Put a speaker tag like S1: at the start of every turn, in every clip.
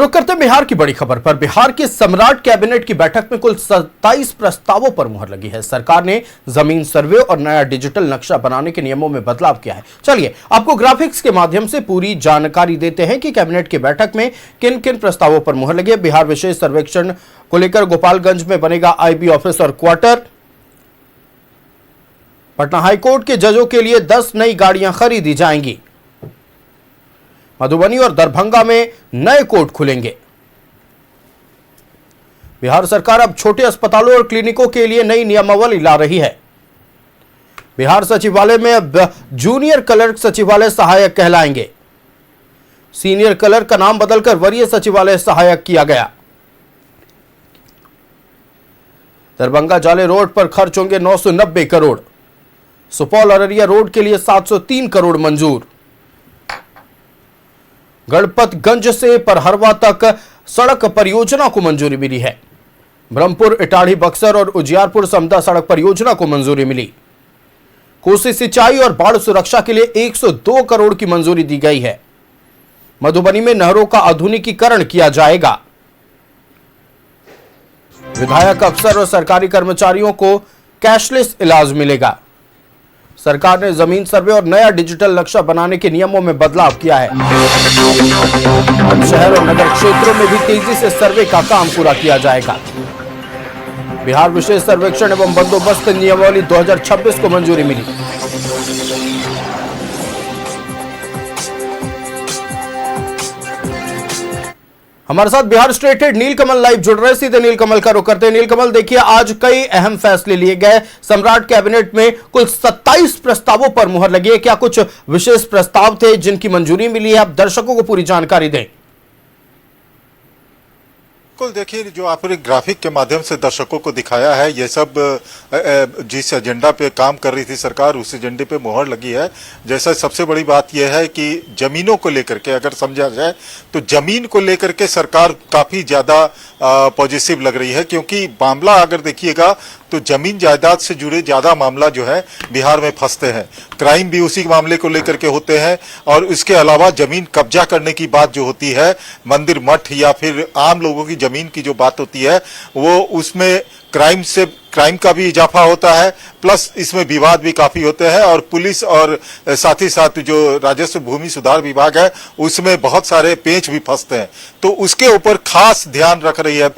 S1: रुक करते बिहार की बड़ी खबर पर। बिहार की सम्राट कैबिनेट की बैठक में कुल 27 प्रस्तावों पर मुहर लगी है। सरकार ने जमीन सर्वे और नया डिजिटल नक्शा बनाने के नियमों में बदलाव किया है। चलिए आपको ग्राफिक्स के माध्यम से पूरी जानकारी देते हैं कि कैबिनेट की बैठक में किन किन प्रस्तावों पर मुहर लगी है। बिहार विशेष सर्वेक्षण को लेकर गोपालगंज में बनेगा आईबी ऑफिस और क्वार्टर। पटना हाईकोर्ट के जजों के लिए 10 नई गाड़ियां खरीदी जाएंगी। मधुबनी और दरभंगा में नए कोर्ट खुलेंगे। बिहार सरकार अब छोटे अस्पतालों और क्लिनिकों के लिए नई नियमावली ला रही है। बिहार सचिवालय में अब जूनियर क्लर्क सचिवालय सहायक कहलाएंगे। सीनियर क्लर्क का नाम बदलकर वरीय सचिवालय सहायक किया गया। दरभंगा जाले रोड पर खर्च होंगे 990 करोड़। सुपौल अररिया रोड के लिए 703 करोड़ मंजूर। गणपतगंज से परहरवा तक सड़क परियोजना को मंजूरी मिली है। ब्रह्मपुर इटाढ़ी बक्सर और उजियारपुर समदा सड़क परियोजना को मंजूरी मिली। कोसी सिंचाई और बाढ़ सुरक्षा के लिए 102 करोड़ की मंजूरी दी गई है। मधुबनी में नहरों का आधुनिकीकरण किया जाएगा। विधायक, अफसर और सरकारी कर्मचारियों को कैशलेस इलाज मिलेगा। सरकार ने जमीन सर्वे और नया डिजिटल नक्शा बनाने के नियमों में बदलाव किया है। अब शहर और नगर क्षेत्रों में भी तेजी से सर्वे का काम पूरा किया जाएगा। बिहार विशेष सर्वेक्षण एवं बंदोबस्त नियमावली 2026 को मंजूरी मिली। हमारे साथ बिहार स्टेट हेड नीलकमल लाइव जुड़ रहे, सीधे नीलकमल का रुख करते हैं। नीलकमल, देखिए आज कई अहम फैसले लिए गए। सम्राट कैबिनेट में कुल 27 प्रस्तावों पर मुहर लगी है। क्या कुछ विशेष प्रस्ताव थे जिनकी मंजूरी मिली है? आप दर्शकों को पूरी जानकारी दें।
S2: बिल्कुल, देखिए जो आपने ग्राफिक के माध्यम से दर्शकों को दिखाया है, ये सब जिस एजेंडा पे काम कर रही थी सरकार, उस एजेंडे पे मुहर लगी है। जैसा सबसे बड़ी बात यह है कि जमीनों को लेकर के अगर समझा जाए तो जमीन को लेकर के सरकार काफी ज्यादा पॉजिटिव लग रही है, क्योंकि मामला अगर देखिएगा तो जमीन जायदाद से जुड़े ज्यादा मामला जो है बिहार में फंसते हैं। क्राइम भी उसी मामले को लेकर के होते हैं, और इसके अलावा जमीन कब्जा करने की बात जो होती है, मंदिर मठ या फिर आम लोगों की जमीन की जो बात होती है, वो उसमें क्राइम का भी इजाफा होता है, प्लस इसमें विवाद भी काफी होते हैं। और पुलिस और साथ ही साथ जो राजस्व भूमि सुधार विभाग है, उसमें बहुत सारे पेच भी फंसते हैं। तो उसके ऊपर खास ध्यान रख रही है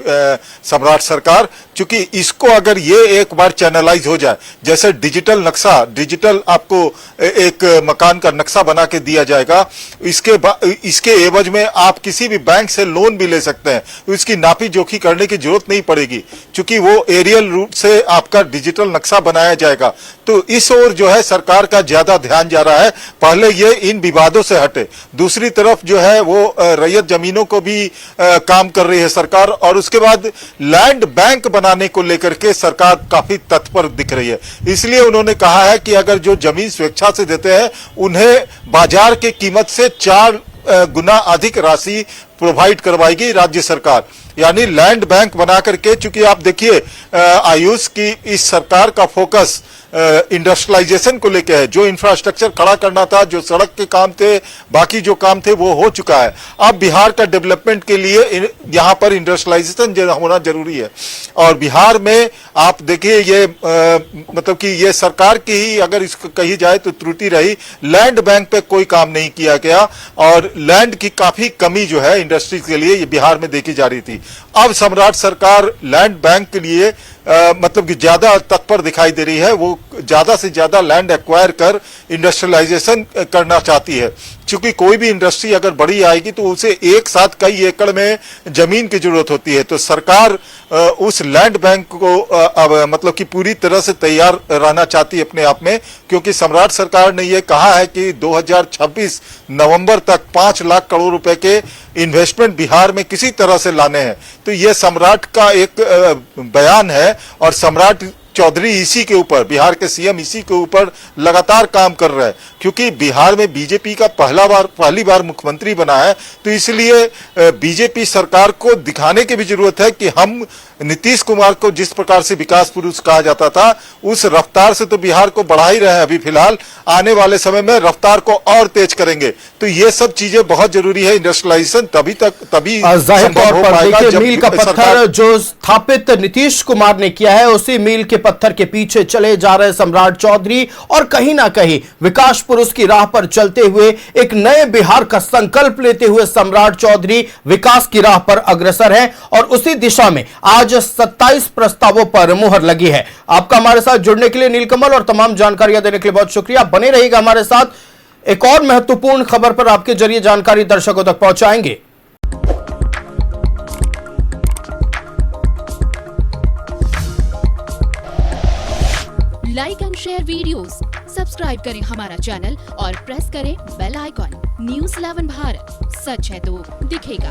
S2: सम्राट सरकार, क्योंकि इसको अगर ये एक बार चैनलाइज हो जाए, जैसे डिजिटल आपको एक मकान का नक्शा बना के दिया जाएगा, इसके एवज में आप किसी भी बैंक से लोन भी ले सकते हैं। इसकी नापी जोखी करने की जरूरत नहीं पड़ेगी, क्योंकि वो एरियल रूट से आपका डिजिटल नक्शा बनाया जाएगा। तो इस ओर जो है सरकार का ज्यादा ध्यान जा रहा है। पहले ये इन विवादों से हटे, दूसरी तरफ जो है वो रैयत जमीनों को भी काम कर रही है सरकार। और उसके बाद लैंड बैंक बनाने को लेकर के सरकार काफी तत्पर दिख रही है। इसलिए उन्होंने कहा है कि अगर जो जमीन स्वेच्छा से देते हैं, उन्हें बाजार की कीमत से 4 गुना अधिक राशि प्रोवाइड करवाएगी राज्य सरकार, यानी लैंड बैंक बना करके। चूंकि आप देखिए आयुष की इस सरकार का फोकस इंडस्ट्रियलाइजेशन को लेकर है। जो इंफ्रास्ट्रक्चर खड़ा करना था, जो सड़क के काम थे, बाकी जो काम थे, वो हो चुका है। अब बिहार का डेवलपमेंट के लिए यहाँ पर इंडस्ट्रियलाइजेशन होना जरूरी है। और बिहार में आप देखिए ये मतलब कि ये सरकार की ही अगर इसको कही जाए तो त्रुटि रही। लैंड बैंक पे कोई काम नहीं किया गया, और लैंड की काफी कमी जो है इंडस्ट्री के लिए ये बिहार में देखी जा रही थी। अब सम्राट सरकार लैंड बैंक के लिए मतलब कि ज्यादा तत्पर दिखाई दे रही है। वो ज्यादा से ज्यादा लैंड एक्वायर कर इंडस्ट्रियलाइजेशन करना चाहती है, क्योंकि कोई भी इंडस्ट्री अगर बड़ी आएगी तो उसे एक साथ कई एकड़ में जमीन की जरूरत होती है। तो सरकार उस लैंड बैंक को अब मतलब कि पूरी तरह से तैयार रहना चाहती है अपने आप में, क्योंकि सम्राट सरकार ने यह कहा है कि 2026 नवंबर तक 5 लाख करोड़ रुपए के इन्वेस्टमेंट बिहार में किसी तरह से लाने हैं। तो यह सम्राट का एक बयान है, और सम्राट चौधरी इसी के ऊपर, बिहार के सीएम इसी के ऊपर लगातार काम कर रहे हैं, क्योंकि बिहार में बीजेपी का पहली बार मुख्यमंत्री बना है, तो इसलिए बीजेपी सरकार को दिखाने की भी जरूरत है कि हम नीतीश कुमार को जिस प्रकार से विकास पुरुष कहा जाता था, उस रफ्तार से तो बिहार को बढ़ा ही रहे हैं अभी फिलहाल, आने वाले समय में रफ्तार को और तेज करेंगे। तो ये सब चीजें बहुत जरूरी है। इंडस्ट्रियलाइजेशन तभी
S1: जाहिर तौर पर देखिए, मील का पत्थर जो स्थापित नीतीश कुमार ने किया है, उसी मील के पत्थर के पीछे चले जा रहे सम्राट चौधरी, और कहीं ना कहीं विकास पुरुष की राह पर चलते हुए एक नए बिहार का संकल्प लेते हुए सम्राट चौधरी विकास की राह पर अग्रसर है, और उसी दिशा में आज 27 प्रस्तावों पर मुहर लगी है। आपका हमारे साथ जुड़ने के लिए नीलकमल और तमाम जानकारियां देने के लिए बहुत शुक्रिया। बने रहिएगा हमारे साथ। एक और महत्वपूर्ण खबर पर आपके जरिए जानकारी दर्शकों तक पहुंचाएंगे।
S3: Like and share videos, subscribe करें हमारा चैनल और प्रेस करें बेल आइकॉन। न्यूज़ 11 भारत, सच है तो दिखेगा।